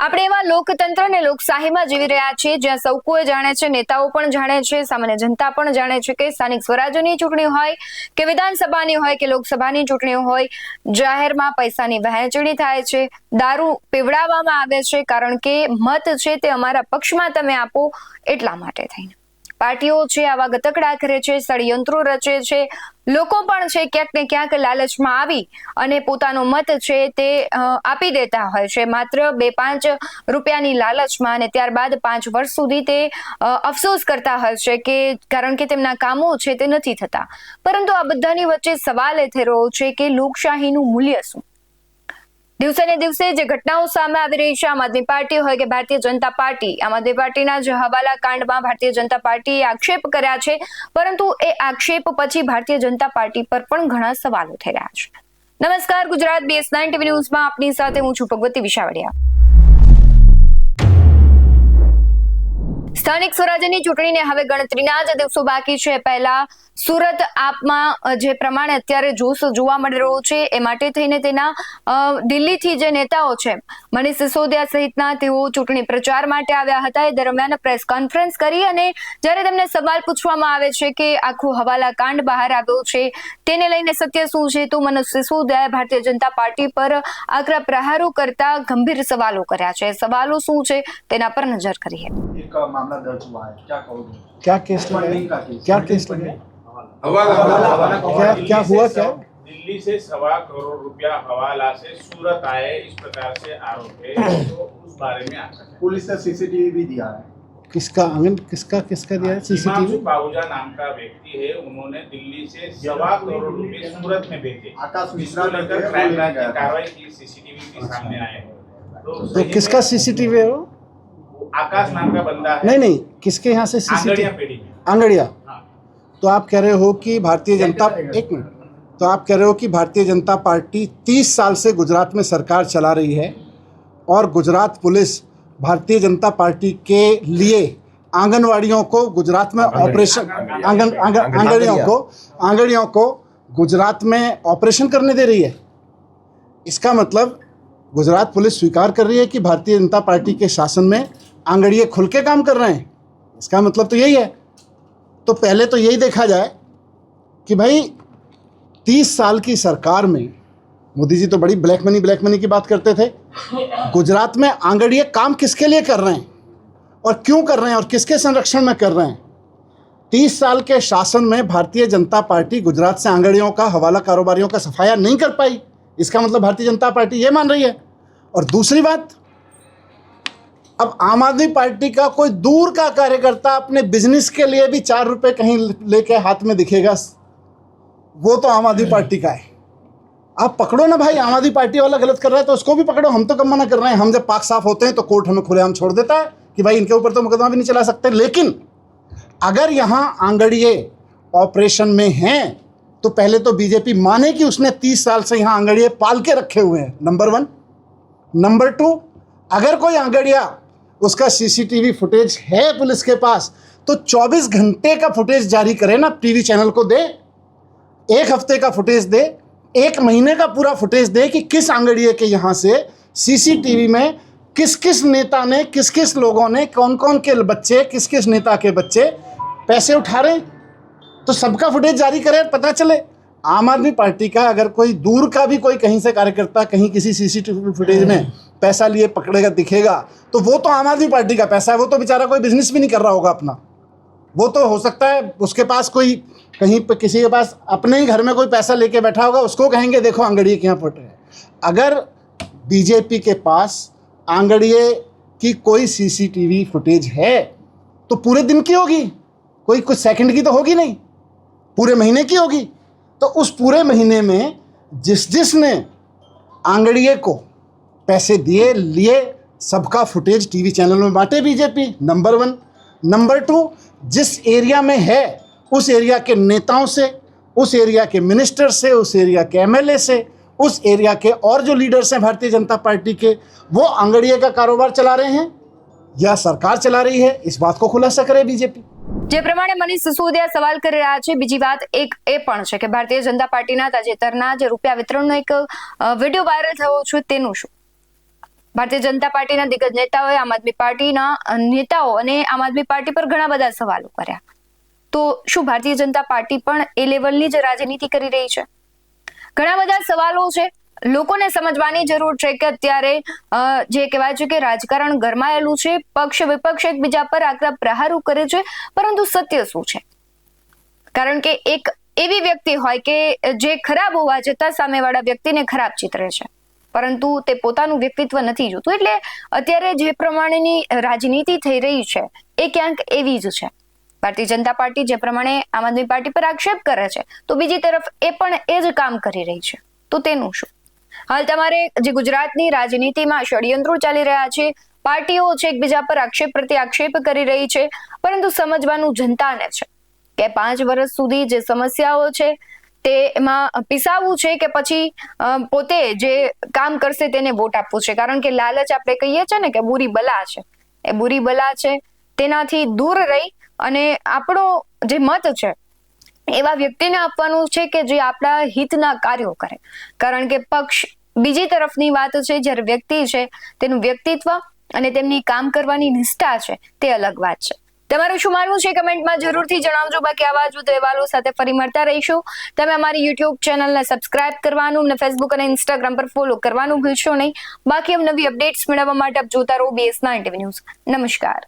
આપણે એવા લોકતંત્ર અને લોકશાહીમાં જીવી રહ્યા છીએ જ્યાં સૌ કોઈ જાણે છે, નેતાઓ પણ જાણે છે, સામાન્ય જનતા પણ જાણે છે કે સ્થાનિક સ્વરાજ્યની ચૂંટણી હોય કે વિધાનસભાની હોય કે લોકસભાની ચૂંટણી હોય, જાહેરમાં પૈસાની વહેંચણી થાય છે, દારૂ પીવડાવવામાં આવે છે, કારણ કે મત છે તે અમારા પક્ષમાં તમે આપો એટલા માટે થઈને પાર્ટીઓ છે આવા ગતકડા કરે છે, ષડયંત્રો રચે છે. લોકો પણ છે ક્યાંક ને ક્યાંક લાલચમાં આવી અને પોતાનો મત છે તે આપી દેતા હોય છે માત્ર 2-5 રૂપિયાની લાલચમાં, અને ત્યારબાદ 5 વર્ષ સુધી તે અફસોસ કરતા હોય છે કે કારણ કે તેમના કામો છે તે નથી થતા. પરંતુ આ બધાની વચ્ચે સવાલ એ થઈ રહ્યો છે કે લોકશાહીનું મૂલ્ય શું? દિવસે ને દિવસે જે ઘટનાઓ સામે આવી રહી છે, આમ આદમી પાર્ટી હોય કે ભારતીય જનતા પાર્ટી, આમ આદમી પાર્ટીના જ હવાલા કાંડમાં ભારતીય જનતા પાર્ટીએ આક્ષેપ કર્યા છે, પરંતુ એ આક્ષેપ પછી ભારતીય જનતા પાર્ટી પર પણ ઘણા સવાલો થઈ રહ્યા છે. નમસ્કાર, ગુજરાત BS9 TV ન્યૂઝમાં આપની સાથે હું છું ભગવતી વિશાવડિયા. સ્થાનિક સ્વરાજ્યની ચૂંટણીને હવે ગણતરીના જ દિવસો બાકી છે. પહેલા સુરત આપમાં જે પ્રમાણે અત્યારે જોશ જોવા મળી રહ્યો છે એ માટે થઈને તેના દિલ્હીથી જે નેતાઓ છે, મનીષ સિસોદિયા સહિતના, તેઓ ચૂંટણી પ્રચાર માટે આવ્યા હતા. એ દરમિયાન પ્રેસ કોન્ફરન્સ કરી અને જ્યારે તેમને સવાલ પૂછવામાં આવે છે કે આખું હવાલા કાંડ બહાર આવ્યો છે તેને લઈને સત્ય શું છે, તો મનીષ સિસોદિયાએ ભારતીય જનતા પાર્ટી પર આકરા પ્રહારો કરતા ગંભીર સવાલો કર્યા છે. સવાલો શું છે તેના પર નજર કરીએ. एक मामला दर्ज हुआ है, क्या कहोगे? क्या केस लगा? क्या केस लगा? क्या हुआ? क्या दिल्ली से 1.25 करोड़ रुपया हवाला से सूरत आए, इस प्रकार से आरोप है, तो उस बारे में आपका पुलिस ने सीसीटीवी भी दिया है. किसका किसका दिया है सीसीटीवी? पाहुजा नाम का व्यक्ति है, उन्होंने दिल्ली से 1.25 करोड़ रुपए सूरत में भेजे. आकाश मिश्रा इसको लेकर क्राइम ब्रांच की कार्रवाई की, सीसीटीवी भी सामने आए. तो किसका सीसीटीवी है वो? आकाश नाम का बंदा है. नहीं, किसके यहाँ से आंगड़िया सीसीटीवी? पेड़ी में. आंगड़िया. हाँ. तो आप कह रहे हो कि भारतीय जनता, एक मिनट, तो आप कह रहे हो कि भारतीय जनता पार्टी 30 साल से गुजरात में सरकार चला रही है और गुजरात पुलिस भारतीय जनता पार्टी के लिए आंगनवाड़ियों को गुजरात में ऑपरेशन आंगड़ियों को गुजरात में ऑपरेशन करने दे रही है. इसका मतलब गुजरात पुलिस स्वीकार कर रही है कि भारतीय जनता पार्टी के शासन में आंगड़िए खुल के काम कर रहे हैं. इसका मतलब तो यही है. तो पहले तो यही देखा जाए कि भाई 30 साल की सरकार में मोदी जी तो बड़ी ब्लैक मनी की बात करते थे. गुजरात में आंगड़िए काम किसके लिए कर रहे हैं और क्यों कर रहे हैं और किसके संरक्षण में कर रहे हैं? 30 साल के शासन में भारतीय जनता पार्टी गुजरात से आंगड़ियों का, हवाला कारोबारियों का सफाया नहीं कर पाई. इसका मतलब भारतीय जनता पार्टी ये मान रही है. और दूसरी बात, अब आम आदमी पार्टी का कोई दूर का कार्यकर्ता अपने बिजनेस के लिए भी 4 रुपए कहीं लेके हाथ में दिखेगा, वो तो आम आदमी पार्टी का है. आप पकड़ो ना भाई, आम आदमी पार्टी वाला गलत कर रहा है तो उसको भी पकड़ो. हम तो कम मना कर रहे हैं. हम जब पाक साफ होते हैं तो कोर्ट हमें खुलेआम छोड़ देता है कि भाई इनके ऊपर तो मुकदमा भी नहीं चला सकते. लेकिन अगर यहाँ आंगड़िए ऑपरेशन में हैं तो पहले तो बीजेपी माने कि उसने 30 साल से यहाँ आंगड़िए पाल के रखे हुए हैं, नंबर 1. नंबर 2, अगर कोई आंगड़िया उसका सीसीटीवी फुटेज है पुलिस के पास तो 24 घंटे का फुटेज जारी करे ना, टीवी चैनल को दे. 1 हफ्ते का फुटेज दे, 1 महीने का पूरा फुटेज दे कि किस आंगड़िए के यहाँ से सीसीटीवी में किस किस नेता ने, किस किस लोगों ने, कौन कौन के बच्चे, किस किस नेता के बच्चे पैसे उठा रहे, तो सबका फुटेज जारी करे, पता चले. आम आदमी पार्टी का अगर कोई दूर का भी कोई कहीं से कार्यकर्ता कहीं किसी सीसीटीवी फुटेज में पैसा लिए पकड़ेगा दिखेगा तो वो तो आम आदमी पार्टी का पैसा है. वो तो बेचारा कोई बिजनेस भी नहीं कर रहा होगा अपना. वो तो हो सकता है उसके पास कोई कहीं पर किसी के पास अपने ही घर में कोई पैसा लेके बैठा होगा, उसको कहेंगे देखो आंगड़िए के यहाँ फुट है. अगर बीजेपी के पास आंगड़िए की कोई सीसीटीवी फुटेज है तो पूरे दिन की होगी, कोई कुछ सेकंड की तो होगी नहीं, पूरे महीने की होगी. तो उस पूरे महीने में जिसने आंगड़िए को पैसे दिए लिए, सबका फुटेज टीवी चैनल में बांटे बीजेपी, नंबर 1. नंबर 2, जिस एरिया में है उस एरिया के नेताओं से, उस एरिया के मिनिस्टर से, उस एरिया के एमएलए से, उस एरिया के और जो लीडर्स हैं भारतीय जनता पार्टी के, वो आंगड़िए का कारोबार चला रहे हैं या सरकार चला रही है, इस बात को खुलासा करे बीजेपी. જે પ્રમાણે મનીષ સિસોદિયા સવાલ કરી રહ્યા છે, બીજી વાત એક એ પણ છે કે ભારતીય જનતા પાર્ટીના તાજેતરના જે રૂપિયા વિતરણનો એક વિડીયો વાયરલ થયો છે તેનું શું? ભારતીય જનતા પાર્ટીના દિગ્ગજ નેતાઓએ આમ આદમી પાર્ટીના નેતાઓ અને આમ આદમી પાર્ટી પર ઘણા બધા સવાલો કર્યા. તો શું ભારતીય જનતા પાર્ટી પણ એ લેવલની જ રાજનીતિ કરી રહી છે? ઘણા બધા સવાલો છે. લોકોને સમજવાની જરૂર છે કે અત્યારે જે કહેવાય છે કે રાજકારણ ગરમાયેલું છે, પક્ષ વિપક્ષ એકબીજા પર આકરા પ્રહારો કરે છે, પરંતુ સત્ય શું છે? કારણ કે એક એવી વ્યક્તિ હોય કે જે ખરાબ હોવા છતાં સામેવાળા વ્યક્તિને ખરાબ ચિતરે છે, પરંતુ તે પોતાનું વ્યક્તિત્વ નથી જોતું. એટલે અત્યારે જે પ્રમાણેની રાજનીતિ થઈ રહી છે એ ક્યાંક એવી જ છે. ભારતીય જનતા પાર્ટી જે પ્રમાણે આમ આદમી પાર્ટી પર આક્ષેપ કરે છે, તો બીજી તરફ એ પણ એ જ કામ કરી રહી છે. તો તેનું શું? હાલ તમારે જે ગુજરાતની રાજનીતિમાં ષડયંત્રો ચાલી રહ્યા છે, પાર્ટીઓ છે એકબીજા પર આક્ષેપ પ્રત્યે આક્ષેપ કરી રહી છે, પરંતુ સમજવાનું જનતાને છે કે 5 વર્ષ સુધી જે સમસ્યાઓ છે તેમાં પીસાવવું છે કે પછી પોતે જે કામ કરશે તેને વોટ આપવું છે. કારણ કે લાલચ આપણે કહીએ છીએ ને કે બુરી બલા છે, એ બુરી બલા છે તેનાથી દૂર રહી અને આપણો જે મત છે એવા વ્યક્તિને આપવાનું છે કે જે આપણા હિતના કાર્યો કરે. કારણ કે પક્ષ બીજી તરફની વાત છે, જ્યારે વ્યક્તિ છે તેનું વ્યક્તિત્વ અને તેમની કામ કરવાની નિષ્ઠા છે તે અલગ વાત છે. તમારું શું માનવું છે કમેન્ટમાં જરૂરથી જણાવજો. બાકી આવા જ અહેવાલો સાથે ફરી મળતા રહીશું. તમે અમારી યુટ્યુબ ચેનલને સબસ્ક્રાઇબ કરવાનું અને ફેસબુક અને ઇન્સ્ટાગ્રામ પર ફોલો કરવાનું ભૂલશો નહીં. બાકી નવી અપડેટ્સ મેળવવા માટે આપ જોતા રહો BS9 TV ન્યૂઝ. નમસ્કાર.